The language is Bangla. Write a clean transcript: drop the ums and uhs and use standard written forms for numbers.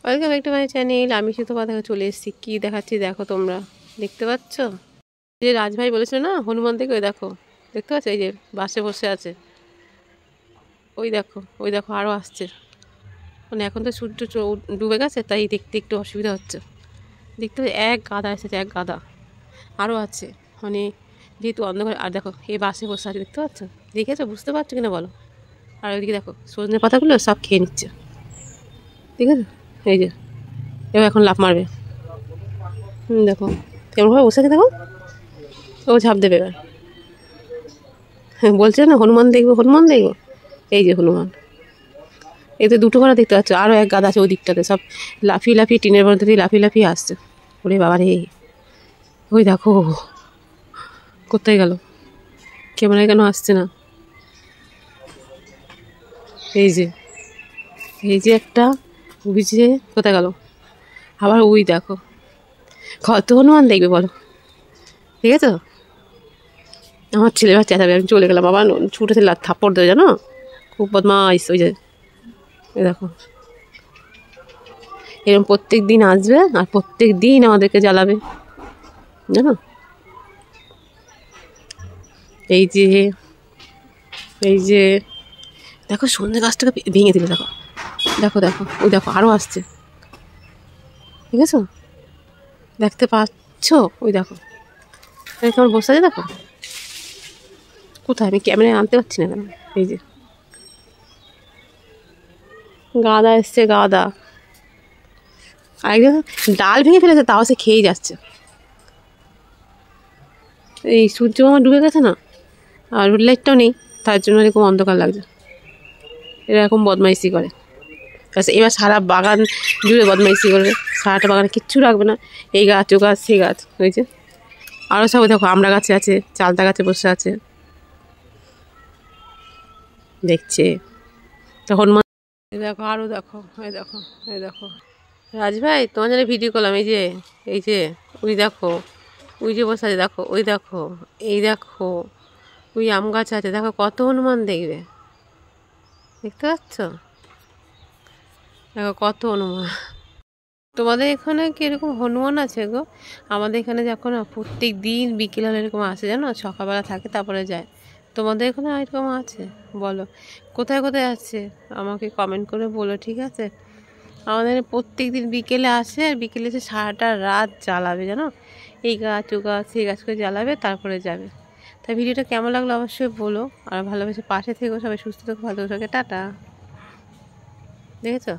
Welcome back to my channel. আমি সুতপা দেখো চলে এসেছি। কী দেখাচ্ছি দেখো, তোমরা দেখতে পাচ্ছ? যে রাজভাই বলেছিল না হনুমান থেকে, ওই দেখো, দেখতে পাচ্ছ? এই যে বাসে বসে আছে, ওই দেখো আরও আসছে। মানে এখন তো সূর্য ডুবে গেছে, তাই দেখতে একটু অসুবিধা হচ্ছে। দেখতে এক গাদা এসেছে, এক গাদা আরও আছে। মানে যেহেতু অন্ধকার, আর দেখো এই বাসে বসে আছে, দেখতে পাচ্ছ? দেখেছো? বুঝতে পারছো কিনা বলো? আর ওইদিকে দেখো সজনে পাতাগুলো সব খেয়ে নিচ্ছে, ঠিক আছে? এই যে এবার এখন লাফ মারবে। দেখো কেমনভাবে বসে আছে, দেখো ও ঝাঁপ দেবে এবার। হ্যাঁ, বলছে না হনুমান দেখবো, হনুমান দেখবো। এই যে হনুমান, এতে দুটো করা দেখতে পাচ্ছ, আরও এক গাদা আছে ওই দিকটাতে, সব লাফিয়ে লাফিয়ে টিনের মধ্যে দিয়ে লাফিয়ে লাফিয়ে আসছে। ওরে বাবা রে, ওই দেখো কোথায় গেল, ক্যামেরায় কেন আসছে না? এই যে একটা, ওই যে কোথায় গেল আবার, ওই দেখো। কত হনুমান দেখবে বলো, ঠিক আছে? আমার ছেলে এবার চেঁচাবে, আমি চলে গেলাম, আবার ছুটে ছেলে থাপ্পড় দেবে, জানো? খুব বদমাইশ। ওই যে এই দেখো, এরকম প্রত্যেক দিন আসবে আর প্রত্যেক দিন আমাদেরকে জ্বালাবে, জানো? এই যে দেখো সন্ধ্যে গাছটাকে ভেঙে দিল, দেখো দেখো দেখো, ওই দেখো আরও আসছে, ঠিক আছে? দেখতে পাচ্ছ? ওই দেখো কেমন বসে আছে, দেখো কোথায়, আমি ক্যামেরায় আনতে পারছি না কেন। এই যে গাদা এসছে, গাদা। আরেকজন ডাল ভেঙে ফেলেছে, তাও সে খেয়েই যাচ্ছে। এই সূর্য মামা ডুবে গেছে না, আর রুট লাইটটাও নেই, তার জন্য এরকম অন্ধকার লাগছে। এরকম বদমাইশি করে, এবার সারা বাগান জুড়ে বদমাইশি করবে। সারাটা বাগানে কিচ্ছু রাখবে না, এই গাছ ও গাছ সেই গাছ হয়েছে। আরও সব দেখো আমড়া গাছে আছে, চালতা গাছে বসে আছে, দেখছে। তখন দেখো আরও দেখো, এই দেখো, এই দেখো রাজভাই, তোমার জন্য ভিডিও করলাম। এই যে ওই দেখো, ওই যে বসে আছে, দেখো ওই দেখো, এই দেখো ওই আম গাছ আছে, দেখো কত হনুমান দেখবে, দেখতে পাচ্ছ? দেখো কত হনুমান। তোমাদের এখানে কি এরকম হনুমান আছে গো? আমাদের এখানে যখন প্রত্যেক দিন বিকেল হলে এরকম আসে, জানো, সকালবেলা থাকে তারপরে যায়। তোমাদের এখানে এরকম আছে? বলো কোথায় কোথায় আছে, আমাকে কমেন্ট করে বলো, ঠিক আছে? আমাদের প্রত্যেক দিন বিকেলে আসে, আর বিকেলে এসে সারাটা রাত জ্বালাবে, জানো? এই গাছ ও গাছ সেই গাছ করে জ্বালাবে, তারপরে যাবে। তাই ভিডিওটা কেমন লাগলো অবশ্যই বলো, আর ভালোবেসে পাশে থেকো। সবাই সুস্থ থেকো, ভালো থেকো, টাটা। দেখেছো?